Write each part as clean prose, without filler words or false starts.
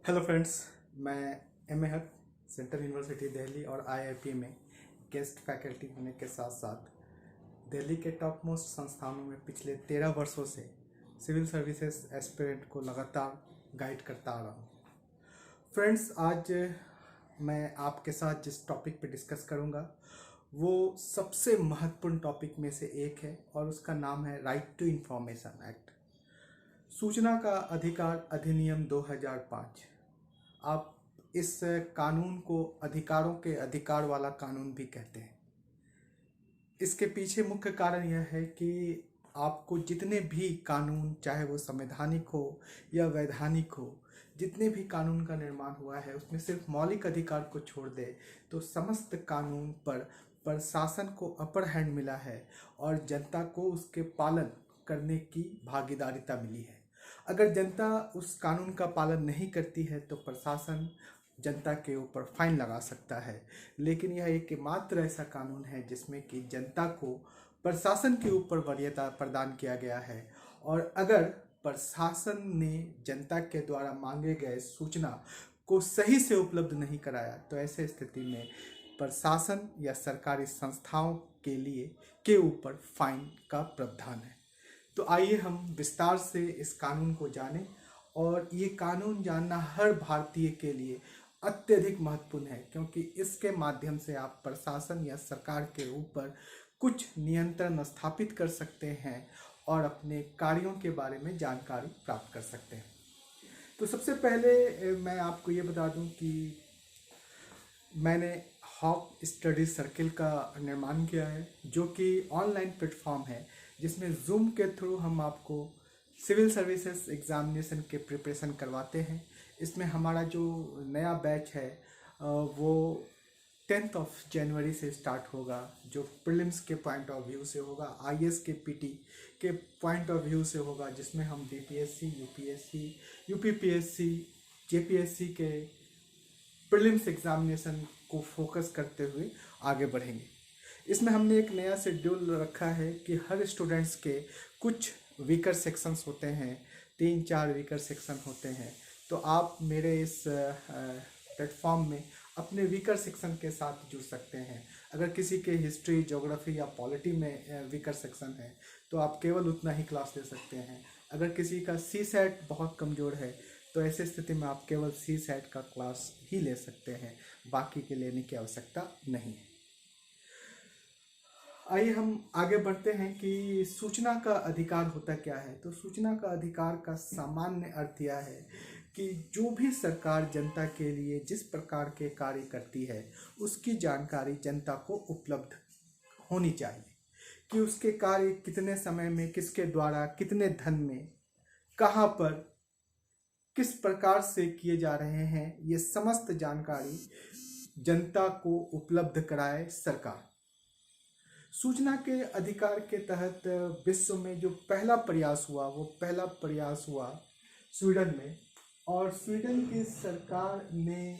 Hello friends, मैं MA. हक central university Delhi और आईआईपी में गेस्ट फैकल्टी होने के साथ साथ दिल्ली के टॉप मोस्ट संस्थानों में पिछले 13 वर्षों से सिविल सर्विसेज एस्पिरेंट को लगातार गाइड करता आ रहा हूँ। फ्रेंड्स, आज मैं आपके साथ जिस टॉपिक पे डिस्कस करूँगा वो सबसे महत्वपूर्ण टॉपिक में से एक है और उसका नाम है राइट टू इंफॉर्मेशन एक्ट, सूचना का अधिकार अधिनियम 2005। आप इस कानून को अधिकारों के अधिकार वाला कानून भी कहते हैं। इसके पीछे मुख्य कारण यह है कि आपको जितने भी कानून, चाहे वो संवैधानिक हो या वैधानिक हो, जितने भी कानून का निर्माण हुआ है उसमें सिर्फ मौलिक अधिकार को छोड़ दे तो समस्त कानून पर प्रशासन को अपर हैंड मिला है और जनता को उसके पालन करने की भागीदारिता मिली है। अगर जनता उस कानून का पालन नहीं करती है तो प्रशासन जनता के ऊपर फाइन लगा सकता है, लेकिन यह एकमात्र ऐसा कानून है जिसमें कि जनता को प्रशासन के ऊपर वरीयता प्रदान किया गया है। और अगर प्रशासन ने जनता के द्वारा मांगे गए सूचना को सही से उपलब्ध नहीं कराया तो ऐसे स्थिति में प्रशासन या सरकारी संस्थाओं के ऊपर फाइन का प्रावधान है। तो आइए हम विस्तार से इस कानून को जानें। और ये कानून जानना हर भारतीय के लिए अत्यधिक महत्वपूर्ण है, क्योंकि इसके माध्यम से आप प्रशासन या सरकार के ऊपर कुछ नियंत्रण स्थापित कर सकते हैं और अपने कार्यों के बारे में जानकारी प्राप्त कर सकते हैं। तो सबसे पहले मैं आपको ये बता दूं कि मैंने हॉक स्टडी सर्किल का निर्माण किया है, जो कि ऑनलाइन प्लेटफॉर्म है जिसमें जूम के थ्रू हम आपको सिविल सर्विसेज एग्जामिनेशन के प्रिपरेशन करवाते हैं। इसमें हमारा जो नया बैच है वो 10 जनवरी से स्टार्ट होगा, जो प्रीलिम्स के पॉइंट ऑफ व्यू से होगा, आईएएस के पीटी के पॉइंट ऑफ व्यू से होगा, जिसमें हम बीपीएससी, यूपीएससी, यूपीपीएससी, जेपीएससी के प्रीलिम्स एग्जामिनेशन को फोकस करते हुए आगे बढ़ेंगे। इसमें हमने एक नया शेड्यूल रखा है कि हर स्टूडेंट्स के कुछ वीकर सेक्शंस होते हैं, 3-4 वीकर सेक्शन होते हैं। तो आप मेरे इस प्लेटफॉर्म में अपने वीकर सेक्शन के साथ जुड़ सकते हैं। अगर किसी के हिस्ट्री, ज्योग्राफी या पॉलिटी में वीकर सेक्शन है तो आप केवल उतना ही क्लास ले सकते हैं। अगर किसी का सी सेट बहुत कमज़ोर है तो ऐसे स्थिति में आप केवल सी सेट का क्लास ही ले सकते हैं, बाकी के लेने की आवश्यकता नहीं है। आइए हम आगे बढ़ते हैं कि सूचना का अधिकार होता क्या है। तो सूचना का अधिकार का सामान्य अर्थ यह है कि जो भी सरकार जनता के लिए जिस प्रकार के कार्य करती है उसकी जानकारी जनता को उपलब्ध होनी चाहिए, कि उसके कार्य कितने समय में, किसके द्वारा, कितने धन में, कहाँ पर, किस प्रकार से किए जा रहे हैं, ये समस्त जानकारी जनता को उपलब्ध कराए सरकार। सूचना के अधिकार के तहत विश्व में जो पहला प्रयास हुआ वो पहला प्रयास हुआ स्वीडन में, और स्वीडन की सरकार ने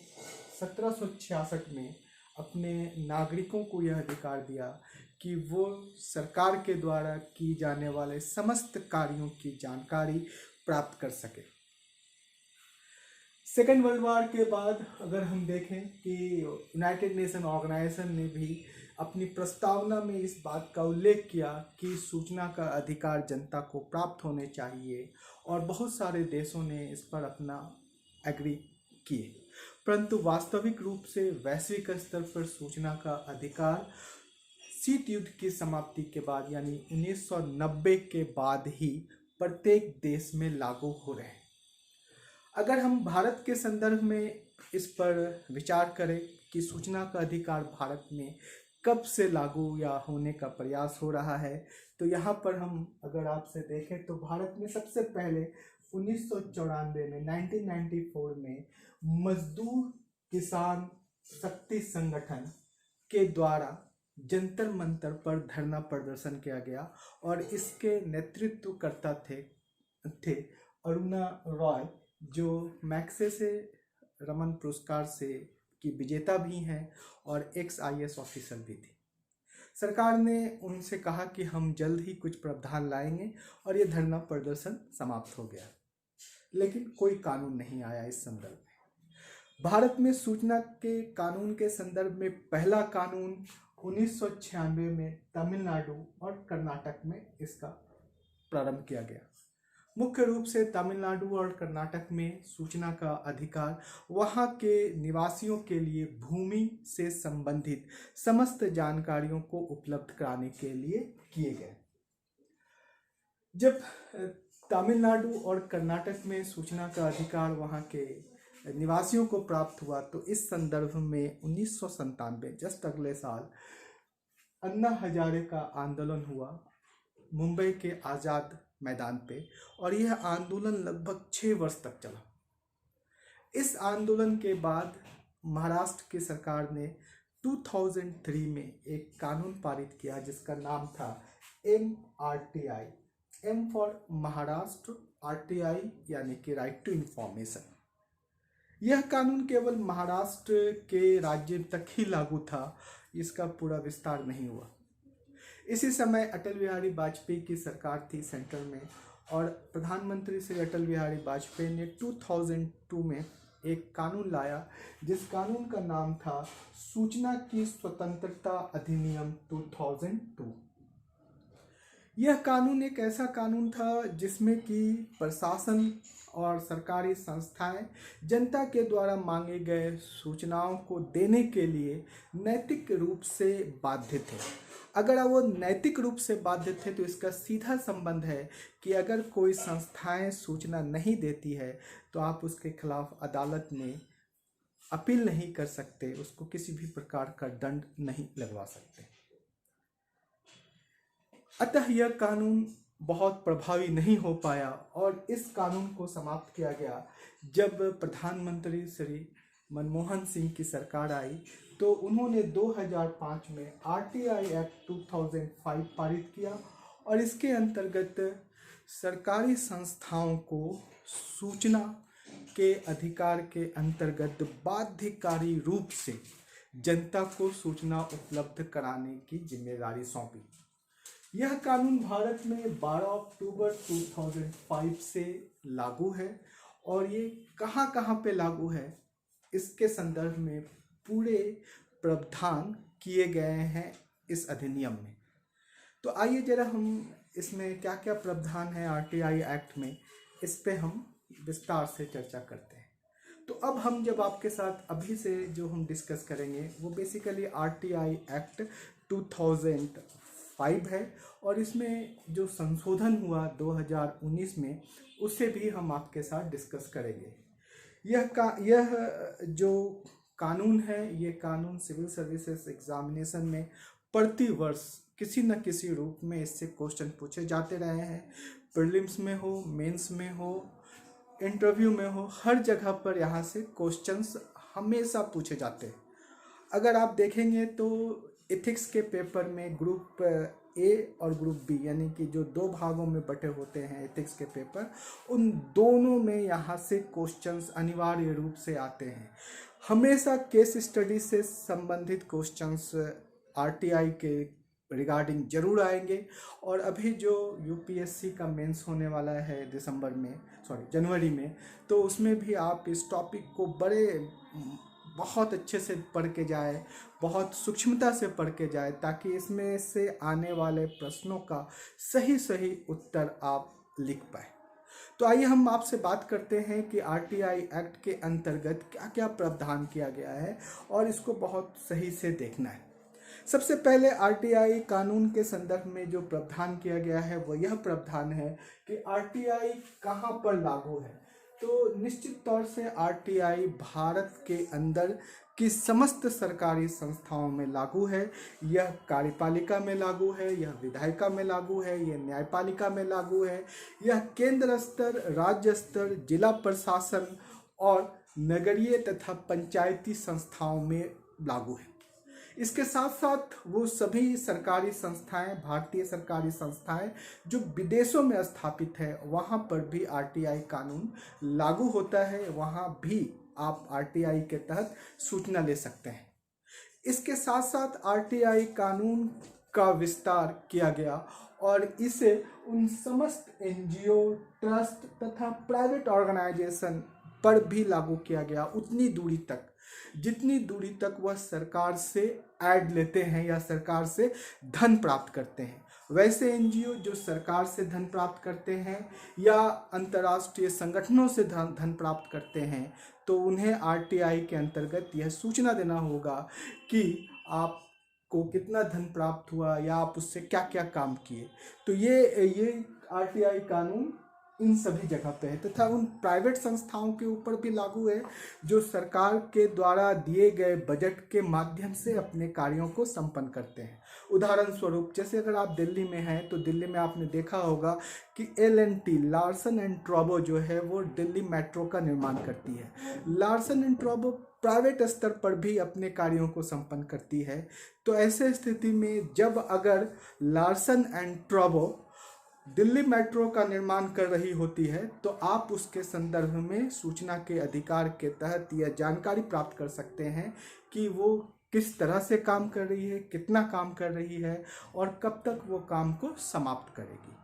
1766 में अपने नागरिकों को यह अधिकार दिया कि वो सरकार के द्वारा की जाने वाले समस्त कार्यों की जानकारी प्राप्त कर सके। सेकेंड वर्ल्ड वॉर के बाद अगर हम देखें कि यूनाइटेड नेशन ऑर्गेनाइजेशन ने भी अपनी प्रस्तावना में इस बात का उल्लेख किया कि सूचना का अधिकार जनता को प्राप्त होने चाहिए, और बहुत सारे देशों ने इस पर अपना एग्री किए, परंतु वास्तविक रूप से वैश्विक स्तर पर सूचना का अधिकार शीत युद्ध की समाप्ति के बाद यानी 1990 के बाद ही प्रत्येक देश में लागू हो रहे हैं। अगर हम भारत के संदर्भ में इस पर विचार करें कि सूचना का अधिकार भारत में कब से लागू या होने का प्रयास हो रहा है, तो यहाँ पर हम अगर आपसे देखें तो भारत में सबसे पहले 1994 में 1994 में मजदूर किसान शक्ति संगठन के द्वारा जंतर मंतर पर धरना प्रदर्शन किया गया, और इसके नेतृत्वकर्ता थे अरुणा रॉय, जो मैग्सेसे रमन पुरस्कार से की विजेता भी हैं और एक्स आईएएस ऑफिसर भी थी। सरकार ने उनसे कहा कि हम जल्द ही कुछ प्रावधान लाएंगे, और ये धरना प्रदर्शन समाप्त हो गया, लेकिन कोई कानून नहीं आया इस संदर्भ में। भारत में सूचना के कानून के संदर्भ में पहला कानून 1996 में तमिलनाडु और कर्नाटक में इसका प्रारंभ किया गया। मुख्य रूप से तमिलनाडु और कर्नाटक में सूचना का अधिकार वहाँ के निवासियों के लिए भूमि से संबंधित समस्त जानकारियों को उपलब्ध कराने के लिए किए गए। जब तमिलनाडु और कर्नाटक में सूचना का अधिकार वहाँ के निवासियों को प्राप्त हुआ तो इस संदर्भ में 1997 जस्ट अगले साल अन्ना हजारे का आंदोलन हुआ मुंबई के आज़ाद मैदान पे, और यह आंदोलन लगभग 6 वर्ष तक चला। इस आंदोलन के बाद महाराष्ट्र की सरकार ने 2003 में एक कानून पारित किया जिसका नाम था MRTI, M for Maharashtra, RTI यानी कि राइट टू इंफॉर्मेशन। यह कानून केवल महाराष्ट्र के राज्य तक ही लागू था, इसका पूरा विस्तार नहीं हुआ। इसी समय अटल बिहारी वाजपेयी की सरकार थी सेंटर में, और प्रधानमंत्री श्री अटल बिहारी वाजपेयी ने 2002 में एक कानून लाया जिस कानून का नाम था सूचना की स्वतंत्रता अधिनियम 2002। यह कानून एक ऐसा कानून था जिसमें कि प्रशासन और सरकारी संस्थाएं जनता के द्वारा मांगे गए सूचनाओं को देने के लिए नैतिक रूप से बाध्य थे। अगर वो नैतिक रूप से बाध्य थे तो इसका सीधा संबंध है कि अगर कोई संस्थाएं सूचना नहीं देती है तो आप उसके खिलाफ अदालत में अपील नहीं कर सकते, उसको किसी भी प्रकार का दंड नहीं लगवा सकते। अतः यह कानून बहुत प्रभावी नहीं हो पाया और इस कानून को समाप्त किया गया जब प्रधानमंत्री श्री मनमोहन सिंह की सरकार आई तो उन्होंने 2005 में RTI एक्ट 2005 पारित किया, और इसके अंतर्गत सरकारी संस्थाओं को सूचना के अधिकार के अंतर्गत बाध्यकारी रूप से जनता को सूचना उपलब्ध कराने की जिम्मेदारी सौंपी। यह कानून भारत में 12 अक्टूबर 2005 से लागू है, और ये कहाँ कहाँ पे लागू है इसके संदर्भ में पूरे प्रावधान किए गए हैं इस अधिनियम में। तो आइए जरा हम इसमें क्या क्या प्रावधान है RTI एक्ट में, इस पे हम विस्तार से चर्चा करते हैं। तो अब हम जब आपके साथ अभी से जो हम डिस्कस करेंगे वो बेसिकली RTI एक्ट 2005 है, और इसमें जो संशोधन हुआ 2019 में उसे भी हम आपके साथ डिस्कस करेंगे। यह जो कानून है, ये कानून सिविल सर्विसेज एग्जामिनेशन में प्रति वर्ष किसी न किसी रूप में इससे क्वेश्चन पूछे जाते रहे हैं। प्रीलिम्स में हो, मेंस में हो, इंटरव्यू में हो, हर जगह पर यहाँ से क्वेश्चंस हमेशा पूछे जाते हैं। अगर आप देखेंगे तो एथिक्स के पेपर में ग्रुप A और ग्रुप B यानी कि जो 2 भागों में बटे होते हैं एथिक्स के पेपर, उन दोनों में यहाँ से क्वेश्चंस अनिवार्य रूप से आते हैं। हमेशा केस स्टडी से संबंधित क्वेश्चंस RTI के रिगार्डिंग जरूर आएंगे, और अभी जो UPSC का मेंस होने वाला है जनवरी में, तो उसमें भी आप इस टॉपिक को बहुत अच्छे से पढ़ के जाए, बहुत सूक्ष्मता से पढ़ के जाए, ताकि इसमें से आने वाले प्रश्नों का सही उत्तर आप लिख पाए। तो आइए हम आपसे बात करते हैं कि RTI एक्ट के अंतर्गत क्या क्या प्रावधान किया गया है, और इसको बहुत सही से देखना है। सबसे पहले RTI कानून के संदर्भ में जो प्रावधान किया गया है वो यह प्रावधान है कि RTI कहाँ पर लागू है। तो निश्चित तौर से RTI भारत के अंदर की समस्त सरकारी संस्थाओं में लागू है। यह कार्यपालिका में लागू है, यह विधायिका में लागू है, यह न्यायपालिका में लागू है, यह केंद्र स्तर, राज्य स्तर, जिला प्रशासन और नगरीय तथा पंचायती संस्थाओं में लागू है। इसके साथ साथ वो सभी सरकारी संस्थाएं, भारतीय सरकारी संस्थाएं जो विदेशों में स्थापित है, वहाँ पर भी RTI कानून लागू होता है, वहाँ भी आप RTI के तहत सूचना ले सकते हैं। इसके साथ साथ RTI कानून का विस्तार किया गया और इसे उन समस्त NGO, ट्रस्ट तथा प्राइवेट ऑर्गेनाइजेशन पर भी लागू किया गया, उतनी दूरी तक, जितनी दूरी तक वह सरकार से ऐड लेते हैं या सरकार से धन प्राप्त करते हैं। वैसे एनजीओ जो सरकार से धन प्राप्त करते हैं या अंतर्राष्ट्रीय संगठनों से धन प्राप्त करते हैं, तो उन्हें आरटीआई के अंतर्गत यह सूचना देना होगा कि आपको कितना धन प्राप्त हुआ या आप उससे क्या क्या काम किए। तो ये आरटीआई कानून इन सभी जगह पे है, तथा उन प्राइवेट संस्थाओं के ऊपर भी लागू है जो सरकार के द्वारा दिए गए बजट के माध्यम से अपने कार्यों को संपन्न करते हैं। उदाहरण स्वरूप, जैसे अगर आप दिल्ली में हैं तो दिल्ली में आपने देखा होगा कि L&T लार्सन एंड टोब्रो जो है वो दिल्ली मेट्रो का निर्माण करती है। लार्सन एंड टोब्रो प्राइवेट स्तर पर भी अपने कार्यों को संपन्न करती है। तो ऐसे स्थिति में जब अगर Larsen and Toubro Delhi metro का निर्माण कर रही होती है तो आप उसके संदर्भ में सूचना के अधिकार के तहत यह जानकारी प्राप्त कर सकते हैं कि वो किस तरह से काम कर रही है, कितना काम कर रही है और कब तक वो काम को समाप्त करेगी।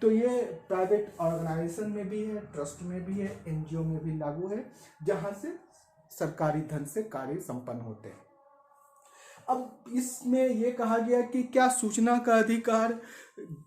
तो ये प्राइवेट ऑर्गेनाइजेशन में भी है, ट्रस्ट में भी है, एनजीओ में भी लागू है, जहाँ से सरकारी धन से कार्य संपन्न होते हैं। अब इसमें यह कहा गया कि क्या सूचना का अधिकार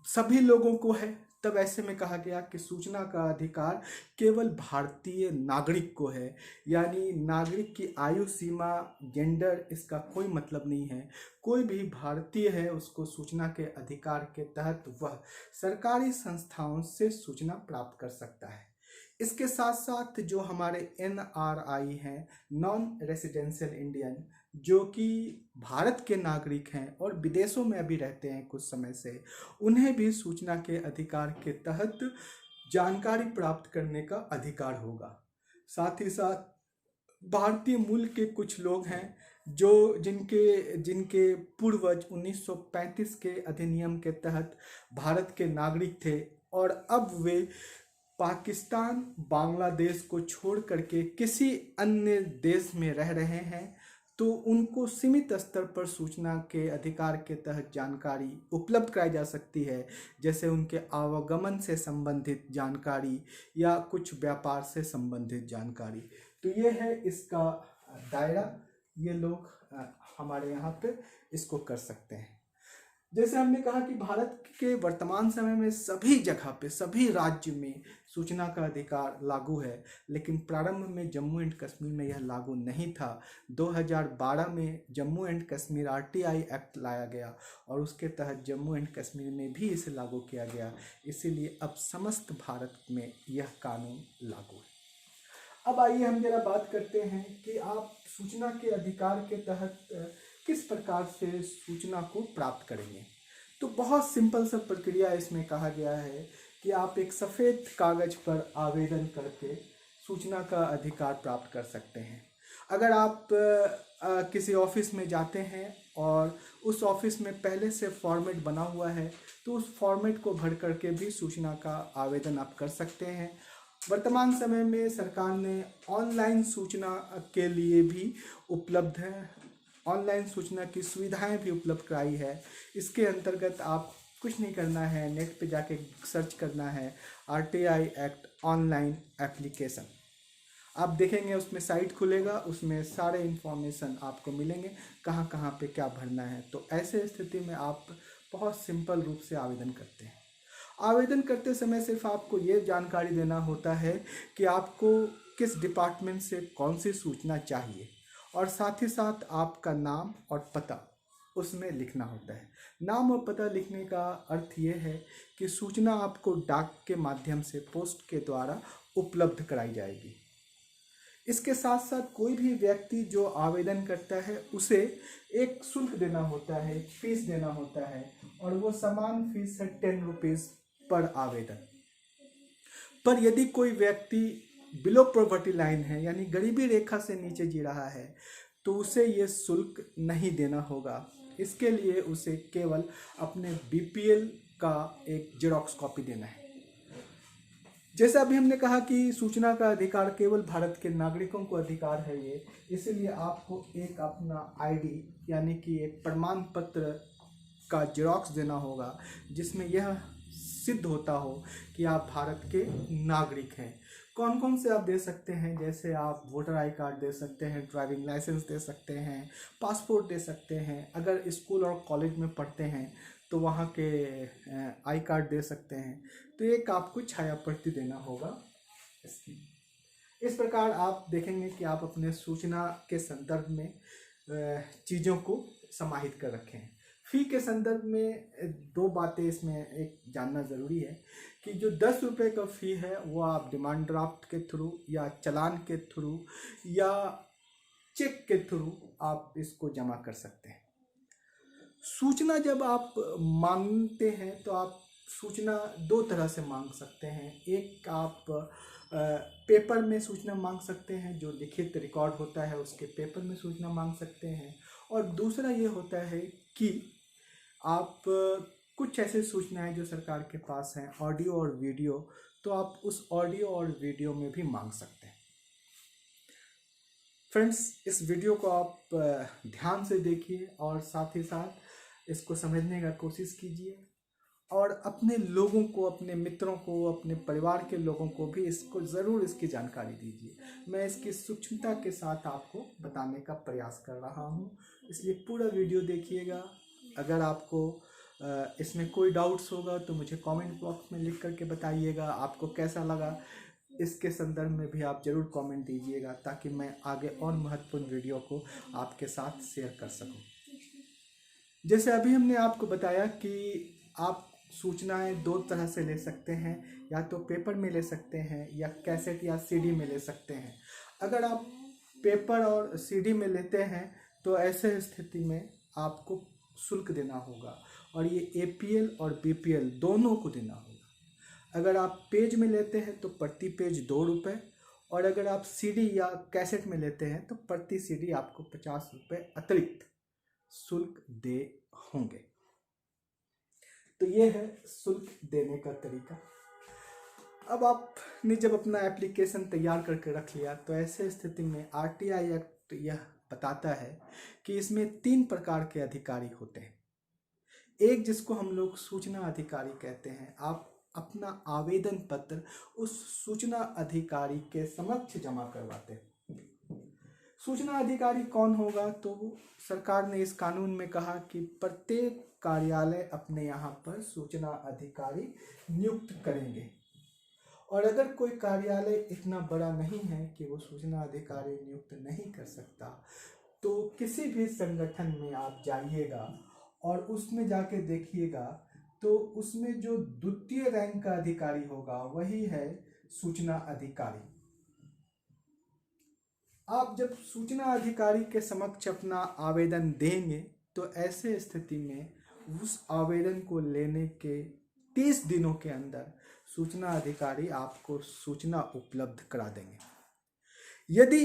सभी लोगों को है? तब ऐसे में कहा गया कि सूचना का अधिकार केवल भारतीय नागरिक को है, यानी नागरिक की आयु सीमा, जेंडर, इसका कोई मतलब नहीं है। कोई भी भारतीय है उसको सूचना के अधिकार के तहत वह सरकारी संस्थाओं से सूचना प्राप्त कर सकता है। इसके साथ साथ जो हमारे NRI हैं, नॉन रेसिडेंशियल इंडियन, जो कि भारत के नागरिक हैं और विदेशों में अभी रहते हैं कुछ समय से, उन्हें भी सूचना के अधिकार के तहत जानकारी प्राप्त करने का अधिकार होगा। साथ ही साथ भारतीय मूल के कुछ लोग हैं जो जिनके पूर्वज 1935 के अधिनियम के तहत भारत के नागरिक थे और अब वे पाकिस्तान, बांग्लादेश को छोड़ करके किसी अन्य देश में रह रहे हैं, तो उनको सीमित स्तर पर सूचना के अधिकार के तहत जानकारी उपलब्ध कराई जा सकती है, जैसे उनके आवागमन से संबंधित जानकारी या कुछ व्यापार से संबंधित जानकारी। तो ये है इसका दायरा, ये लोग हमारे यहाँ पे इसको कर सकते हैं। जैसे हमने कहा कि भारत के वर्तमान समय में सभी जगह पे, सभी राज्य में सूचना का अधिकार लागू है, लेकिन प्रारंभ में जम्मू एंड कश्मीर में यह लागू नहीं था। 2012 में Jammu and Kashmir RTI act लाया गया और उसके तहत जम्मू एंड कश्मीर में भी इसे लागू किया गया, इसीलिए अब समस्त भारत में यह कानून लागू है। अब आइए हम जरा बात करते हैं कि आप सूचना के अधिकार के तहत किस प्रकार से सूचना को प्राप्त करेंगे। तो बहुत सिंपल सा प्रक्रिया इसमें कहा गया है कि आप एक सफ़ेद कागज़ पर आवेदन करके सूचना का अधिकार प्राप्त कर सकते हैं। अगर आप किसी ऑफिस में जाते हैं और उस ऑफिस में पहले से फॉर्मेट बना हुआ है, तो उस फॉर्मेट को भर करके भी सूचना का आवेदन आप कर सकते हैं। वर्तमान समय में सरकार ने ऑनलाइन सूचना के लिए भी उपलब्ध है, ऑनलाइन सूचना की सुविधाएं भी उपलब्ध कराई है। इसके अंतर्गत आप कुछ नहीं करना है, नेट पे जाके सर्च करना है RTI एक्ट ऑनलाइन एप्लीकेशन। आप देखेंगे उसमें साइट खुलेगा, उसमें सारे इन्फॉर्मेशन आपको मिलेंगे, कहाँ कहाँ पे क्या भरना है। तो ऐसे स्थिति में आप बहुत सिंपल रूप से आवेदन करते हैं। आवेदन करते समय सिर्फ आपको ये जानकारी देना होता है कि आपको किस डिपार्टमेंट से कौन सी सूचना चाहिए, और साथ ही साथ आपका नाम और पता उसमें लिखना होता है। नाम और पता लिखने का अर्थ ये है कि सूचना आपको डाक के माध्यम से, पोस्ट के द्वारा उपलब्ध कराई जाएगी। इसके साथ साथ कोई भी व्यक्ति जो आवेदन करता है उसे एक शुल्क देना होता है, एक फीस देना होता है, और वो समान फीस है 10 रुपीज़ पर आवेदन। पर यदि कोई व्यक्ति बिलो पॉवर्टी लाइन है, यानी गरीबी रेखा से नीचे जी रहा है, तो उसे ये शुल्क नहीं देना होगा। इसके लिए उसे केवल अपने BPL का एक जेरॉक्स कॉपी देना है। जैसा अभी हमने कहा कि सूचना का अधिकार केवल भारत के नागरिकों को अधिकार है ये, इसीलिए आपको एक अपना ID यानी कि एक प्रमाण पत्र का जेरॉक्स देना होगा, जिसमें यह सिद्ध होता हो कि आप भारत के नागरिक हैं। कौन कौन से आप दे सकते हैं, जैसे आप वोटर आई कार्ड दे सकते हैं, ड्राइविंग लाइसेंस दे सकते हैं, पासपोर्ट दे सकते हैं। अगर स्कूल और कॉलेज में पढ़ते हैं तो वहाँ के आई कार्ड दे सकते हैं। तो एक आपको छाया प्रति देना होगा इसकी। इस प्रकार आप देखेंगे कि आप अपने सूचना के संदर्भ में चीज़ों को समाहित कर रखें। फ़ी के संदर्भ में दो बातें इसमें एक जानना ज़रूरी है कि जो 10 रुपये का फ़ी है वो आप डिमांड ड्राफ्ट के थ्रू या चालान के थ्रू या चेक के थ्रू आप इसको जमा कर सकते हैं। सूचना जब आप मांगते हैं तो आप सूचना दो तरह से मांग सकते हैं। एक आप पेपर में सूचना मांग सकते हैं, जो लिखित रिकॉर्ड होता है उसके पेपर में सूचना मांग सकते हैं। और दूसरा ये होता है कि आप कुछ ऐसे सूचनाएं जो सरकार के पास हैं, ऑडियो और वीडियो, तो आप उस ऑडियो और वीडियो में भी मांग सकते हैं। फ्रेंड्स, इस वीडियो को आप ध्यान से देखिए और साथ ही साथ इसको समझने का कोशिश कीजिए और अपने लोगों को, अपने मित्रों को, अपने परिवार के लोगों को भी इसको ज़रूर इसकी जानकारी दीजिए। मैं इसकी सूक्ष्मता के साथ आपको बताने का प्रयास कर रहा हूँ, इसलिए पूरा वीडियो देखिएगा। अगर आपको इसमें कोई डाउट्स होगा तो मुझे कमेंट बॉक्स में लिख करके बताइएगा। आपको कैसा लगा इसके संदर्भ में भी आप ज़रूर कमेंट दीजिएगा, ताकि मैं आगे और महत्वपूर्ण वीडियो को आपके साथ शेयर कर सकूं। जैसे अभी हमने आपको बताया कि आप सूचनाएं दो तरह से ले सकते हैं, या तो पेपर में ले सकते हैं या कैसेट या सीडी में ले सकते हैं। अगर आप पेपर और सीडी में लेते हैं तो ऐसे स्थिति में आपको शुल्क देना होगा, और ये एपीएल और बीपीएल दोनों को देना होगा। अगर आप पेज में लेते हैं तो प्रति पेज 2 रुपये, और अगर आप सीडी या कैसेट में लेते हैं तो प्रति सीडी आपको 50 रुपये अतिरिक्त शुल्क दे होंगे। तो ये है शुल्क देने का तरीका। अब आपने जब अपना एप्लीकेशन तैयार करके रख लिया तो ऐसे स्थिति में आरटीआई एक्ट यह बताता है कि इसमें 3 प्रकार के अधिकारी होते हैं। एक जिसको हम लोग सूचना अधिकारी कहते हैं। आप अपना आवेदन पत्र उस सूचना अधिकारी के समक्ष जमा करवाते हैं। सूचना अधिकारी कौन होगा? तो सरकार ने इस कानून में कहा कि प्रत्येक कार्यालय अपने यहाँ पर सूचना अधिकारी नियुक्त करेंगे, और अगर कोई कार्यालय इतना बड़ा नहीं है कि वो सूचना अधिकारी नियुक्त नहीं कर सकता, तो किसी भी संगठन में आप जाइएगा और उसमें जाके देखिएगा तो उसमें जो द्वितीय रैंक का अधिकारी होगा वही है सूचना अधिकारी। आप जब सूचना अधिकारी के समक्ष अपना आवेदन देंगे तो ऐसे स्थिति में उस आवेदन को लेने के 30 दिनों के अंदर सूचना अधिकारी आपको सूचना उपलब्ध करा देंगे। यदि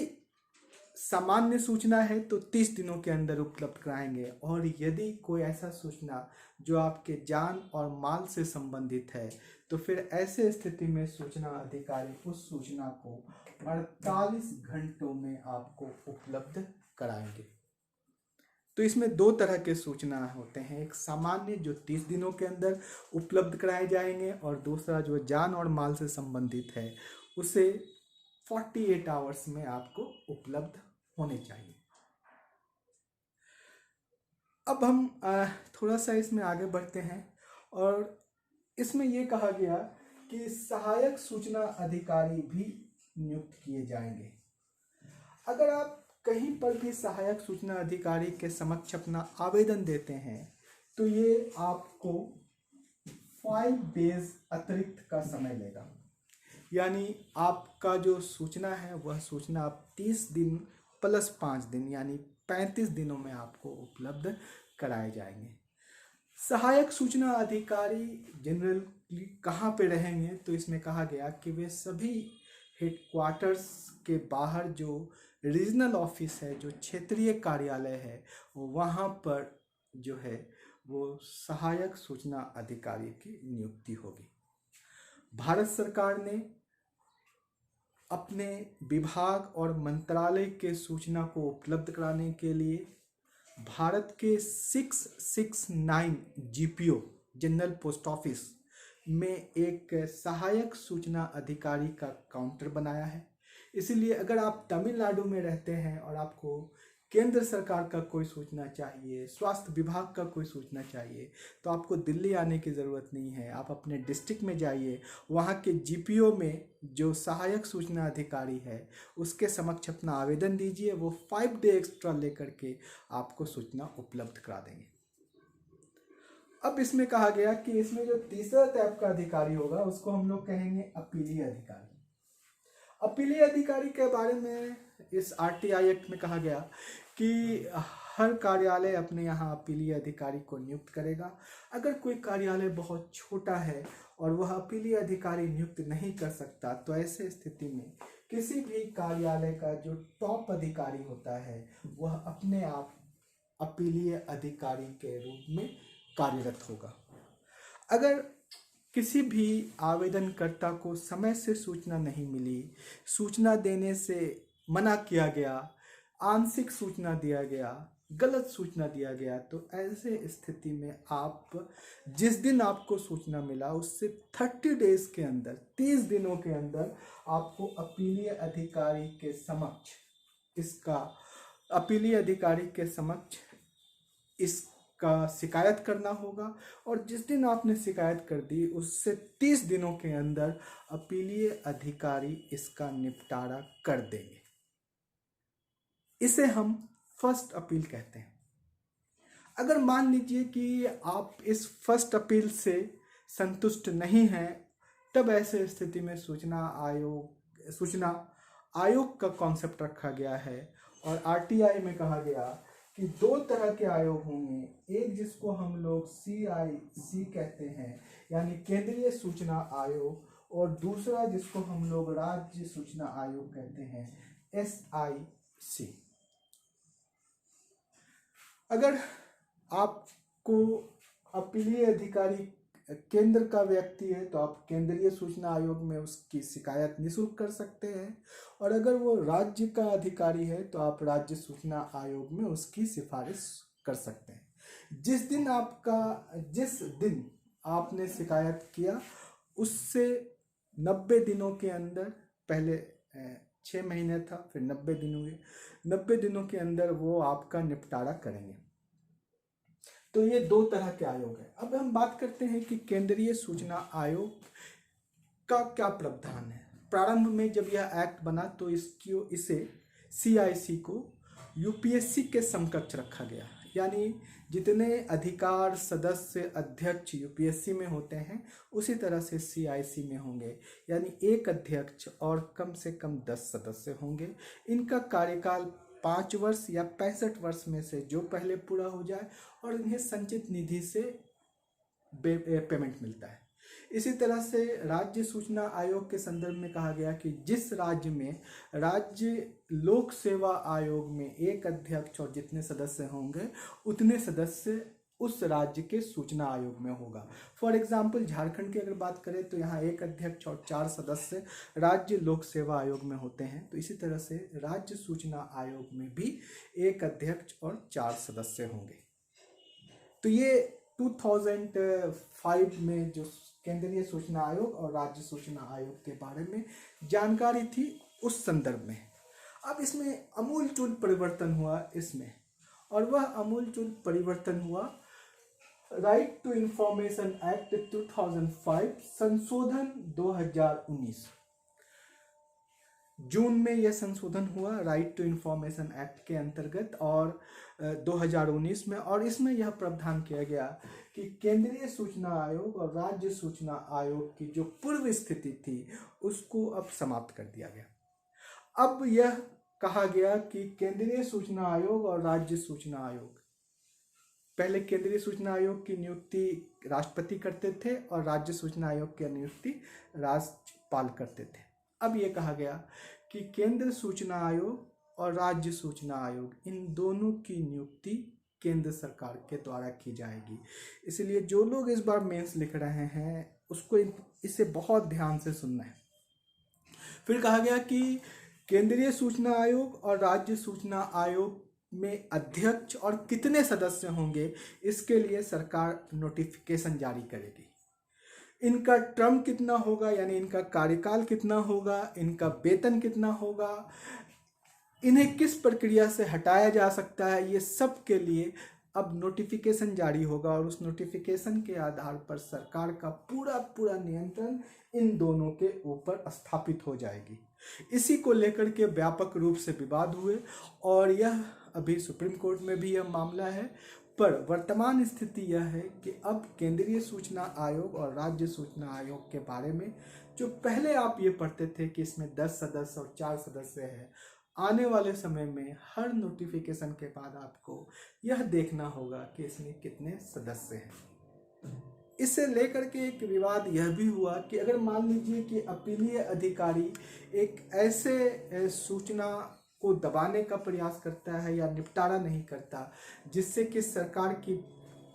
सामान्य सूचना है तो 30 दिनों के अंदर उपलब्ध कराएंगे, और यदि कोई ऐसा सूचना जो आपके जान और माल से संबंधित है तो फिर ऐसे स्थिति में सूचना अधिकारी उस सूचना को 48 घंटों में आपको उपलब्ध कराएंगे। तो इसमें 2 तरह के सूचना होते हैं, एक सामान्य जो 30 दिनों के अंदर उपलब्ध कराए जाएंगे, और दूसरा जो जान और माल से संबंधित है उसे 48 आवर्स में आपको उपलब्ध होने चाहिए। अब हम थोड़ा सा इसमें आगे बढ़ते हैं, और इसमें यह कहा गया कि सहायक सूचना अधिकारी भी नियुक्त किए जाएंगे। अगर आप कहीं पर भी सहायक सूचना अधिकारी के समक्ष अपना आवेदन देते हैं तो ये आपको 5 डेज अतिरिक्त का समय लेगा, यानी आपका जो सूचना है वह सूचना आप 30 दिन प्लस 5 दिन यानी 35 दिनों में आपको उपलब्ध कराए जाएंगे। सहायक सूचना अधिकारी जनरली कहाँ पे रहेंगे? तो इसमें कहा गया कि वे सभी हेडक्वार्टर्स के बाहर जो रीजनल ऑफिस है, जो क्षेत्रीय कार्यालय है, वहाँ पर जो है वो सहायक सूचना अधिकारी की नियुक्ति होगी। भारत सरकार ने अपने विभाग और मंत्रालय के सूचना को उपलब्ध कराने के लिए भारत के 669 जीपीओ जनरल पोस्ट ऑफिस में एक सहायक सूचना अधिकारी का काउंटर बनाया है। इसीलिए अगर आप तमिलनाडु में रहते हैं और आपको केंद्र सरकार का कोई सूचना चाहिए, स्वास्थ्य विभाग का कोई सूचना चाहिए, तो आपको दिल्ली आने की ज़रूरत नहीं है। आप अपने डिस्ट्रिक्ट में जाइए, वहाँ के जीपीओ में जो सहायक सूचना अधिकारी है उसके समक्ष अपना आवेदन दीजिए, वो 5 डे एक्स्ट्रा लेकर के आपको सूचना उपलब्ध करा देंगे। अब इसमें कहा गया कि इसमें जो तीसरा टाइप का अधिकारी होगा उसको हम लोग कहेंगे अपीलीय अधिकारी। अपीलीय अधिकारी के बारे में इस आरटीआई एक्ट में कहा गया कि हर कार्यालय अपने यहाँ अपीलीय अधिकारी को नियुक्त करेगा। अगर कोई कार्यालय बहुत छोटा है और वह अपीलीय अधिकारी नियुक्त नहीं कर सकता, तो ऐसे स्थिति में किसी भी कार्यालय का जो टॉप अधिकारी होता है वह अपने आप अपीलीय अधिकारी के रूप में कार्यरत होगा। अगर किसी भी आवेदनकर्ता को समय से सूचना नहीं मिली, सूचना देने से मना किया गया, आंशिक सूचना दिया गया, गलत सूचना दिया गया, तो ऐसे स्थिति में आप जिस दिन आपको सूचना मिला उससे 30 डेज के अंदर, 30 दिनों के अंदर आपको अपीलीय अधिकारी के समक्ष इसका शिकायत करना होगा। और जिस दिन आपने शिकायत कर दी उससे 30 दिनों के अंदर अपीलीय अधिकारी इसका निपटारा कर देंगे। इसे हम फर्स्ट अपील कहते हैं। अगर मान लीजिए कि आप इस फर्स्ट अपील से संतुष्ट नहीं हैं, तब ऐसे स्थिति में सूचना आयोग का कॉन्सेप्ट रखा गया है। और आरटीआई में कहा गया कि 2 तरह के आयोग होंगे, एक जिसको हम लोग CIC कहते हैं यानी केंद्रीय सूचना आयोग, और दूसरा जिसको हम लोग राज्य सूचना आयोग कहते हैं, SIC। अगर आपको अपीलीय अधिकारी केंद्र का व्यक्ति है तो आप केंद्रीय सूचना आयोग में उसकी शिकायत निःशुल्क कर सकते हैं, और अगर वो राज्य का अधिकारी है तो आप राज्य सूचना आयोग में उसकी सिफारिश कर सकते हैं। जिस दिन आपने शिकायत किया उससे 90 दिनों के अंदर, पहले 6 महीने था फिर 90 दिन हुए, 90 दिनों के अंदर वो आपका निपटारा करेंगे। तो ये 2 तरह के आयोग हैं। अब हम बात करते हैं कि केंद्रीय सूचना आयोग का क्या प्रावधान है। प्रारंभ में जब यह एक्ट बना तो इसे CIC को UPSC के समकक्ष रखा गया, यानी जितने अधिकार सदस्य अध्यक्ष UPSC में होते हैं उसी तरह से CIC में होंगे, यानी एक अध्यक्ष और कम से कम 10 सदस्य होंगे। इनका कार्यकाल 5 वर्ष या 65 वर्ष में से जो पहले पूरा हो जाए, और इन्हें संचित निधि से पेमेंट मिलता है। इसी तरह से राज्य सूचना आयोग के संदर्भ में कहा गया कि जिस राज्य में राज्य लोक सेवा आयोग में एक अध्यक्ष और जितने सदस्य होंगे उतने सदस्य उस राज्य के सूचना आयोग में होगा। फॉर एग्जाम्पल झारखंड की अगर बात करें तो यहाँ एक अध्यक्ष और 4 सदस्य राज्य लोक सेवा आयोग में होते हैं। तो इसी तरह से राज्य सूचना आयोग में भी एक अध्यक्ष और 4 सदस्य होंगे। तो ये 2005 में जो केंद्रीय सूचना आयोग और राज्य सूचना आयोग के बारे में जानकारी थी उस संदर्भ में। अब इसमें अमूलचूल परिवर्तन हुआ इसमें, और वह अमूलचूल परिवर्तन हुआ राइट टू इंफॉर्मेशन एक्ट 2005 संशोधन 2019। जून में यह संशोधन हुआ राइट टू इंफॉर्मेशन एक्ट के अंतर्गत और 2019 में, और इसमें यह प्रावधान किया गया कि केंद्रीय सूचना आयोग और राज्य सूचना आयोग की जो पूर्व स्थिति थी उसको अब समाप्त कर दिया गया। अब यह कहा गया कि केंद्रीय सूचना आयोग और राज्य सूचना आयोग, पहले केंद्रीय सूचना आयोग की नियुक्ति राष्ट्रपति करते थे और राज्य सूचना आयोग की नियुक्ति राज्यपाल करते थे। अब ये कहा गया कि केंद्र सूचना आयोग और राज्य सूचना आयोग इन दोनों की नियुक्ति केंद्र सरकार के द्वारा की जाएगी। इसलिए जो लोग इस बार मेंस लिख रहे हैं उसको इसे बहुत ध्यान से सुनना है। फिर कहा गया कि केंद्रीय सूचना आयोग और राज्य सूचना आयोग में अध्यक्ष और कितने सदस्य होंगे इसके लिए सरकार नोटिफिकेशन जारी करेगी। इनका टर्म कितना होगा, यानी इनका कार्यकाल कितना होगा, इनका वेतन कितना होगा, इन्हें किस प्रक्रिया से हटाया जा सकता है, ये सब के लिए अब नोटिफिकेशन जारी होगा और उस नोटिफिकेशन के आधार पर सरकार का पूरा पूरा नियंत्रण इन दोनों के ऊपर स्थापित हो जाएगी। इसी को लेकर के व्यापक रूप से विवाद हुए और यह अभी सुप्रीम कोर्ट में भी यह मामला है। पर वर्तमान स्थिति यह है कि अब केंद्रीय सूचना आयोग और राज्य सूचना आयोग के बारे में जो पहले आप ये पढ़ते थे कि इसमें 10 सदस्य और 4 सदस्य है, आने वाले समय में हर नोटिफिकेशन के बाद आपको यह देखना होगा कि इसमें कितने सदस्य हैं। इससे लेकर के एक विवाद यह भी हुआ कि अगर मान लीजिए कि अपीलीय अधिकारी एक ऐसे सूचना को दबाने का प्रयास करता है या निपटारा नहीं करता जिससे कि सरकार की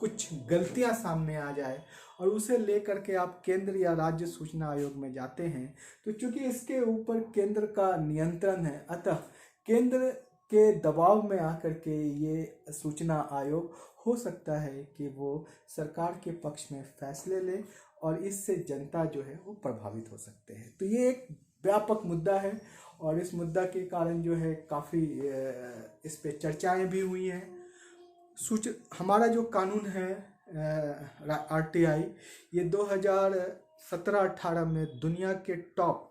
कुछ गलतियां सामने आ जाए और उसे लेकर के आप केंद्र या राज्य सूचना आयोग में जाते हैं, तो चूंकि इसके ऊपर केंद्र का नियंत्रण है, अतः केंद्र के दबाव में आकर के ये सूचना आयोग हो सकता है कि वो सरकार के पक्ष में फैसले ले और इससे जनता जो है वो प्रभावित हो सकते हैं। तो ये एक व्यापक मुद्दा है और इस मुद्दा के कारण जो है काफ़ी इस पे चर्चाएं भी हुई हैं। हमारा जो कानून है आरटीआई, ये 2017-18 में दुनिया के टॉप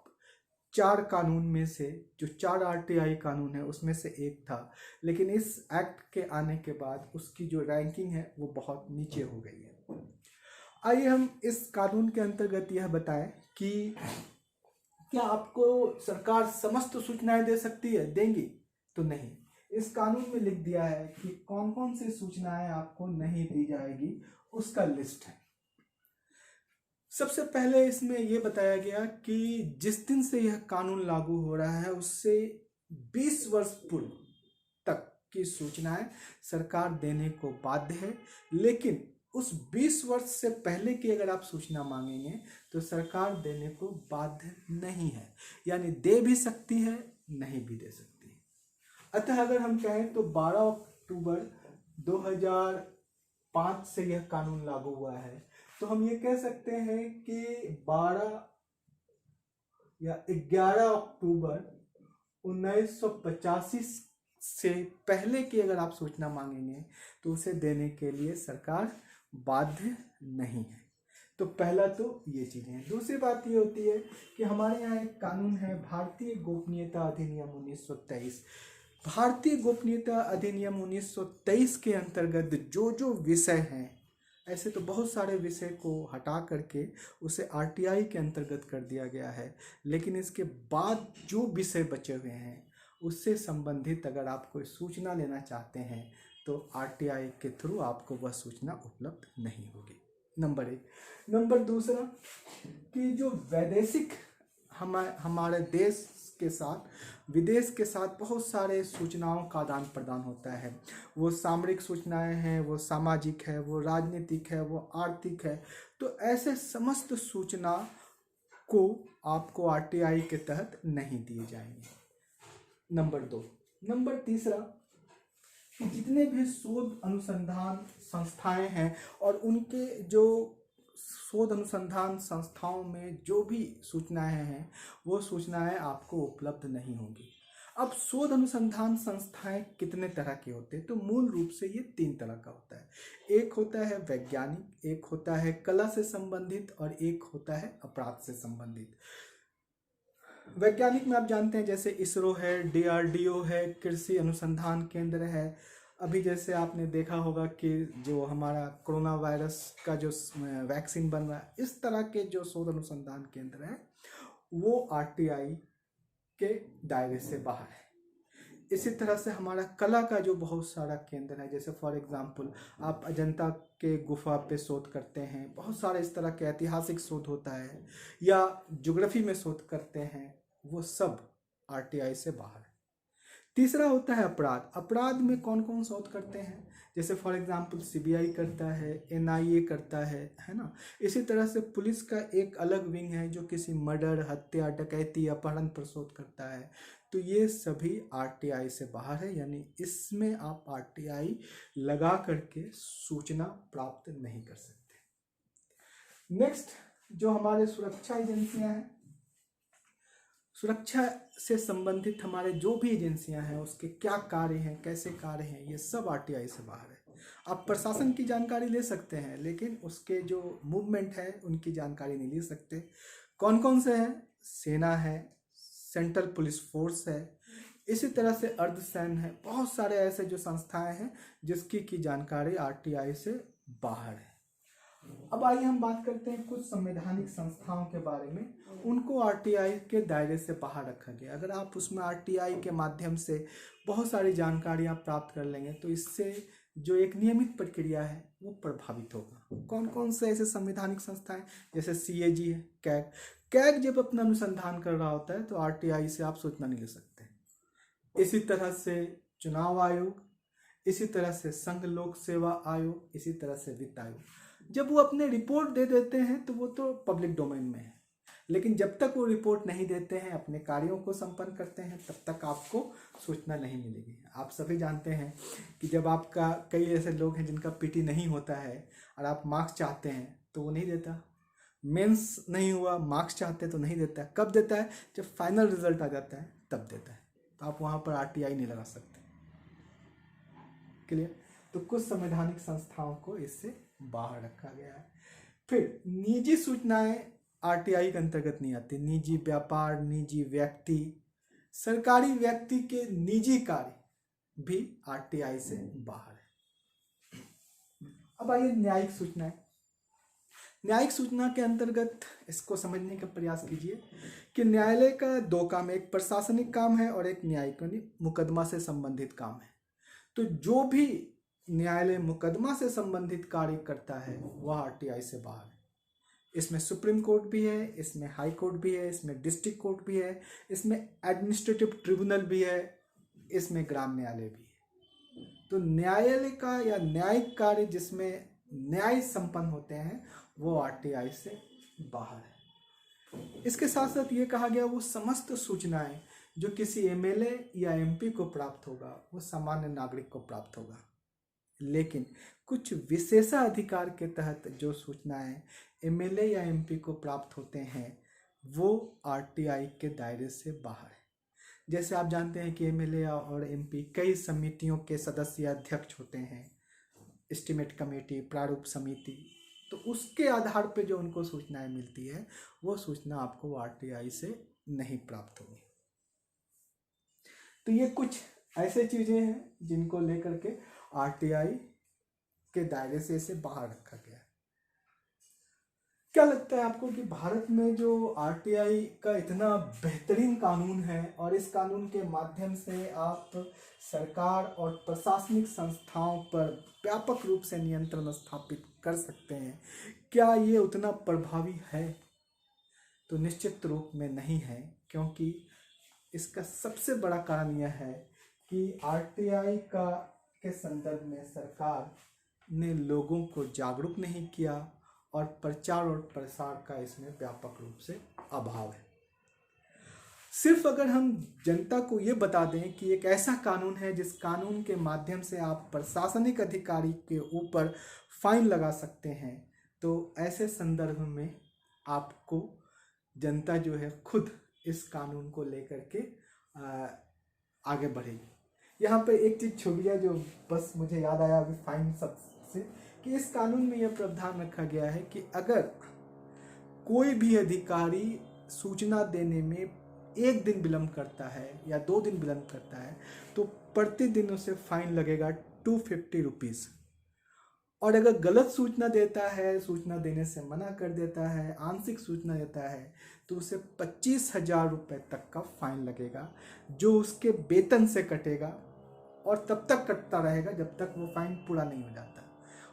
4 कानून में से जो 4 आरटीआई कानून है उसमें से एक था, लेकिन इस एक्ट के आने के बाद उसकी जो रैंकिंग है वो बहुत नीचे हो गई है। आइए हम इस कानून के अंतर्गत यह बताएं कि क्या आपको सरकार समस्त सूचनाएं दे सकती है? देंगी? तो नहीं। इस कानून में लिख दिया है कि कौन कौन सी सूचनाएं आपको नहीं दी जाएगी, उसका लिस्ट है। सबसे पहले इसमें यह बताया गया कि जिस दिन से यह कानून लागू हो रहा है उससे 20 वर्ष पूर्व तक की सूचनाएं सरकार देने को बाध्य है, लेकिन उस 20 वर्ष से पहले की अगर आप सूचना मांगेंगे तो सरकार देने को बाध्य नहीं है, यानी दे भी सकती है, नहीं भी दे सकती है। अतः अगर हम कहें तो 12 अक्टूबर 2005 से यह कानून लागू हुआ है, तो हम ये कह सकते हैं कि 12 या 11 अक्टूबर 1985 से पहले की अगर आप सूचना मांगेंगे तो उसे देने के लिए सरकार बाध्य नहीं है। तो पहला तो ये चीज़ें हैं। दूसरी बात ये होती है कि हमारे यहाँ एक कानून है भारतीय गोपनीयता अधिनियम 1923। भारतीय गोपनीयता अधिनियम 1923 के अंतर्गत जो जो विषय हैं, ऐसे तो बहुत सारे विषय को हटा करके उसे आरटीआई के अंतर्गत कर दिया गया है, लेकिन इसके बाद जो विषय बचे हुए हैं उससे संबंधित अगर आप कोई सूचना लेना चाहते हैं तो आरटीआई के थ्रू आपको वह सूचना उपलब्ध नहीं होगी। नंबर 1। नंबर दूसरा कि जो वैदेशिक हमारे देश के साथ विदेश के साथ बहुत सारे सूचनाओं का आदान प्रदान होता है। वो सामरिक सूचनाएं हैं, वो सामाजिक है, वो राजनीतिक है, वो आर्थिक है। तो ऐसे समस्त सूचना को आपको आरटीआई के तहत नहीं दिए जाएंगे। नंबर 2। नंबर तीसरा, जितने भी शोध अनुसंधान संस्थाएं हैं और उनके जो शोध अनुसंधान संस्थाओं में जो भी सूचनाएं हैं वो सूचनाएं आपको उपलब्ध नहीं होंगी। अब शोध अनुसंधान संस्थाएं कितने तरह के होते हैं? तो मूल रूप से ये 3 तरह का होता है। एक होता है वैज्ञानिक, एक होता है कला से संबंधित और एक होता है अपराध से संबंधित। वैज्ञानिक में आप जानते हैं जैसे इसरो है, डीआरडीओ है, कृषि अनुसंधान केंद्र है। अभी जैसे आपने देखा होगा कि जो हमारा कोरोना वायरस का जो वैक्सीन बन रहा है, इस तरह के जो शोध अनुसंधान केंद्र हैं वो आरटीआई के दायरे से बाहर है। इसी तरह से हमारा कला का जो बहुत सारा केंद्र है, जैसे फॉर एग्जांपल आप अजंता के गुफा पे शोध करते हैं, बहुत सारे इस तरह के ऐतिहासिक शोध होता है, या ज्योग्राफी में शोध करते हैं, वो सब आरटीआई से बाहर है। तीसरा होता है अपराध। अपराध में कौन कौन शोध करते हैं? जैसे फॉर एग्जांपल सीबीआई करता है, एनआईए करता है ना। इसी तरह से पुलिस का एक अलग विंग है जो किसी मर्डर, हत्या, डकैती, अपहरण पर शोध करता है। तो ये सभी आरटीआई से बाहर है, यानी इसमें आप आरटीआई लगा करके सूचना प्राप्त नहीं कर सकते। नेक्स्ट, जो हमारे सुरक्षा एजेंसियां हैं, सुरक्षा से संबंधित हमारे जो भी एजेंसियां हैं उसके क्या कार्य हैं, कैसे कार्य हैं, ये सब आरटीआई से बाहर है। आप प्रशासन की जानकारी ले सकते हैं लेकिन उसके जो मूवमेंट है उनकी जानकारी नहीं ले सकते। कौन कौन से हैं? सेना है, सेंट्रल पुलिस फोर्स है, इसी तरह से अर्धसैन्य है, बहुत सारे ऐसे जो संस्थाएं हैं जिसकी की जानकारी आरटीआई से बाहर है। अब आइए हम बात करते हैं कुछ संवैधानिक संस्थाओं के बारे में, उनको आरटीआई के दायरे से बाहर रखा गया। अगर आप उसमें आरटीआई के माध्यम से बहुत सारी जानकारियां प्राप्त कर लेंगे तो इससे जो एक नियमित प्रक्रिया है वो प्रभावित होगा। कौन कौन से ऐसे संवैधानिक संस्थाएं? जैसे सीएजी है, कैग। कैग जब अपना अनुसंधान कर रहा होता है तो आरटीआई से आप सूचना नहीं ले सकते। इसी तरह से चुनाव आयोग, इसी तरह से संघ लोक सेवा आयोग, इसी तरह से वित्त आयोग। जब वो अपने रिपोर्ट दे देते हैं तो वो तो पब्लिक डोमेन में है, लेकिन जब तक वो रिपोर्ट नहीं देते हैं, अपने कार्यों को संपन्न करते हैं, तब तक आपको सूचना नहीं मिलेगी। आप सभी जानते हैं कि जब आपका कई ऐसे लोग हैं जिनका पीटी नहीं होता है और आप मार्क्स चाहते हैं तो वो नहीं देता। मेंस नहीं हुआ, मार्क्स चाहते तो नहीं देता। कब देता है? जब फाइनल रिजल्ट आ जाता है तब देता है। तो आप वहाँ पर आरटीआई नहीं लगा सकते। क्लियर? तो कुछ संवैधानिक संस्थाओं को इससे बाहर रखा गया है। फिर निजी सूचनाएं आरटीआई के अंतर्गत नहीं आती। निजी व्यापार, निजी व्यक्ति, सरकारी व्यक्ति के निजी कार्य भी आरटीआई से बाहर है। अब आइए न्यायिक सूचनाएं। न्यायिक सूचना के अंतर्गत इसको समझने का प्रयास कीजिए कि न्यायालय का दो काम है, एक प्रशासनिक काम है और एक न्यायिक यानी मुकदमा से संबंधित काम है। तो जो भी न्यायालय मुकदमा से संबंधित कार्य करता है वह आरटीआई से बाहर है। इसमें सुप्रीम कोर्ट भी है, इसमें हाई कोर्ट भी है, इसमें डिस्ट्रिक्ट कोर्ट भी है, इसमें एडमिनिस्ट्रेटिव ट्रिब्यूनल भी है, इसमें ग्राम न्यायालय भी है। तो न्यायालय का या न्यायिक कार्य जिसमें न्याय संपन्न होते हैं वो आरटीआई से बाहर है। इसके साथ साथ ये कहा गया वो समस्त सूचनाएं जो किसी एमएलए या एमपी को प्राप्त होगा वो सामान्य नागरिक को प्राप्त होगा, लेकिन कुछ विशेषाधिकार के तहत जो सूचनाएं एमएलए या एमपी को प्राप्त होते हैं वो आरटीआई के दायरे से बाहर है। जैसे आप जानते हैं कि एमएलए और एमपी कई समितियों के सदस्य या अध्यक्ष होते हैं, एस्टीमेट कमेटी, प्रारूप समिति, तो उसके आधार पर जो उनको सूचनाएं मिलती है वो सूचना आपको आरटीआई से नहीं प्राप्त होगी। तो ये कुछ ऐसे चीजें हैं जिनको लेकर के आरटीआई के दायरे से इसे बाहर रखा गया है। क्या लगता है आपको कि भारत में जो आरटीआई का इतना बेहतरीन कानून है और इस कानून के माध्यम से आप सरकार और प्रशासनिक संस्थाओं पर व्यापक रूप से नियंत्रण स्थापित कर सकते हैं, क्या ये उतना प्रभावी है? तो निश्चित रूप में नहीं है, क्योंकि इसका सबसे बड़ा कारण यह है कि आरटीआई के संदर्भ में सरकार ने लोगों को जागरूक नहीं किया और प्रचार और प्रसार का इसमें व्यापक रूप से अभाव है। सिर्फ अगर हम जनता को ये बता दें कि एक ऐसा कानून है जिस कानून के माध्यम से आप प्रशासनिक अधिकारी के ऊपर फाइन लगा सकते हैं, तो ऐसे संदर्भ में आपको जनता जो है खुद इस कानून को लेकर के आगे बढ़ेगी। यहाँ पे एक चीज़ छुप गया जो बस मुझे याद आया अभी फाइन सबसे, कि इस कानून में यह प्रावधान रखा गया है कि अगर कोई भी अधिकारी सूचना देने में 1 दिन विलम्ब करता है या 2 दिन विलम्ब करता है तो प्रतिदिन उसे फाइन लगेगा 250 रुपीज़। और अगर गलत सूचना देता है, सूचना देने से मना कर देता है, आंशिक सूचना देता है, तो उसे 25,000 रुपये तक का फाइन लगेगा, जो उसके वेतन से कटेगा और तब तक कटता रहेगा जब तक वो फाइन पूरा नहीं हो जाता,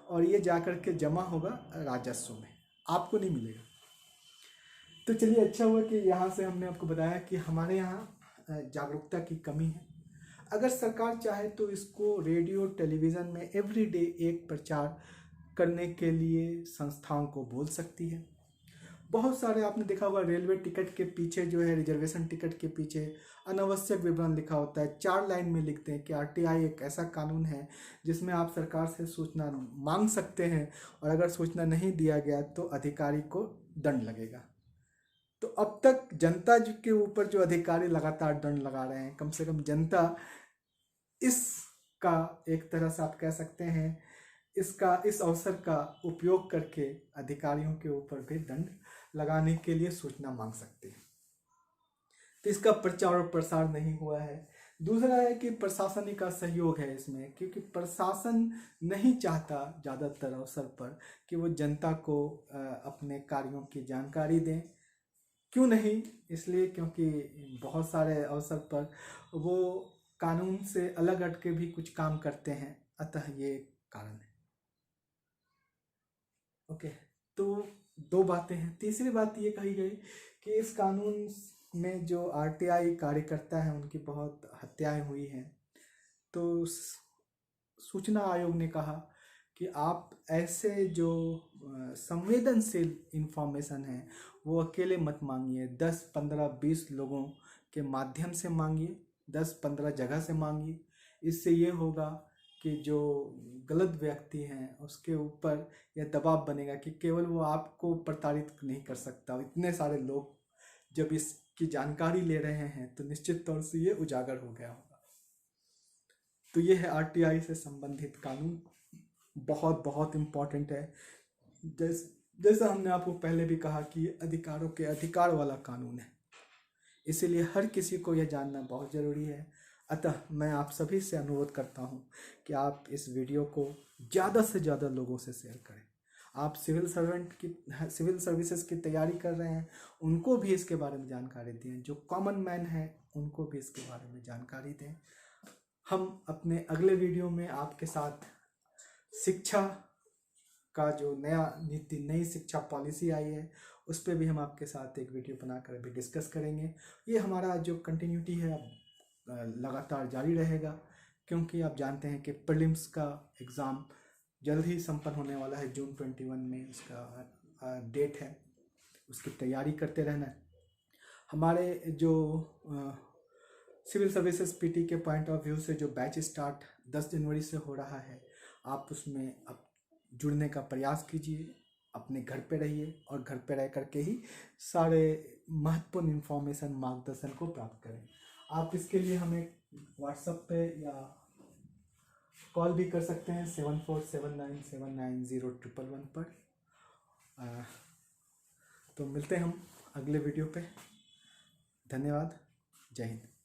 और ये जाकर के जमा होगा राजस्व में, आपको नहीं मिलेगा। तो चलिए, अच्छा हुआ कि यहाँ से हमने आपको बताया कि हमारे यहाँ जागरूकता की कमी है। अगर सरकार चाहे तो इसको रेडियो टेलीविज़न में एवरीडे एक प्रचार करने के लिए संस्थाओं को बोल सकती है। बहुत सारे आपने देखा होगा रेलवे टिकट के पीछे जो है, रिजर्वेशन टिकट के पीछे अनावश्यक विवरण लिखा होता है। 4 लाइन में लिखते हैं कि आरटीआई एक ऐसा कानून है जिसमें आप सरकार से सूचना मांग सकते हैं और अगर सूचना नहीं दिया गया तो अधिकारी को दंड लगेगा। तो अब तक जनता के ऊपर जो अधिकारी लगातार दंड लगा रहे हैं, कम से कम जनता इसका एक तरह से आप कह सकते हैं इस अवसर का उपयोग करके अधिकारियों के ऊपर भी दंड लगाने के लिए सूचना मांग सकते हैं। तो इसका प्रचार और प्रसार नहीं हुआ है। दूसरा है कि प्रशासन का सहयोग है इसमें, क्योंकि प्रशासन नहीं चाहता ज़्यादातर अवसर पर कि वो जनता को अपने कार्यों की जानकारी दें। क्यों नहीं? इसलिए क्योंकि बहुत सारे अवसर पर वो कानून से अलग हट के भी कुछ काम करते हैं, अतः ये कारण है। ओके, तो दो बातें हैं। तीसरी बात ये कही गई कि इस कानून में जो आरटीआई कार्यकर्ता हैं उनकी बहुत हत्याएं हुई हैं। तो सूचना आयोग ने कहा कि आप ऐसे जो संवेदनशील इंफॉर्मेशन है वो अकेले मत मांगिए, 10, 15, 20 लोगों के माध्यम से मांगिए, 10, 15 जगह से मांगिए। इससे ये होगा कि जो गलत व्यक्ति हैं उसके ऊपर यह दबाव बनेगा कि केवल वो आपको प्रताड़ित नहीं कर सकता, इतने सारे लोग जब इसकी जानकारी ले रहे हैं तो निश्चित तौर से ये उजागर हो गया होगा। तो ये है आरटीआई से संबंधित कानून, बहुत बहुत इम्पॉर्टेंट है। जैसा हमने आपको पहले भी कहा कि अधिकारों के अधिकार वाला कानून है, इसीलिए हर किसी को यह जानना बहुत ज़रूरी है। अतः मैं आप सभी से अनुरोध करता हूं कि आप इस वीडियो को ज़्यादा से ज़्यादा लोगों से शेयर करें। आप सिविल सर्विसेज की तैयारी कर रहे हैं उनको भी इसके बारे में जानकारी दें, जो कॉमन मैन है उनको भी इसके बारे में जानकारी दें। हम अपने अगले वीडियो में आपके साथ शिक्षा का जो नई शिक्षा पॉलिसी आई है उस पर भी हम आपके साथ एक वीडियो बनाकर अभी डिस्कस करेंगे। ये हमारा जो कंटिन्यूटी है लगातार जारी रहेगा, क्योंकि आप जानते हैं कि प्रीलिम्स का एग्ज़ाम जल्द ही संपन्न होने वाला है। जून 21 में उसका डेट है, उसकी तैयारी करते रहना। हमारे जो सिविल सर्विसेज पीटी के पॉइंट ऑफ व्यू से जो बैच स्टार्ट 10 जनवरी से हो रहा है, आप उसमें अब जुड़ने का प्रयास कीजिए। अपने घर पे रहिए और घर पे रह करके ही सारे महत्वपूर्ण इन्फॉर्मेशन मार्गदर्शन को प्राप्त करें। आप इसके लिए हमें व्हाट्सएप पे या कॉल भी कर सकते हैं 7479790111 पर। तो मिलते हैं हम अगले वीडियो पे। धन्यवाद। जय हिंद।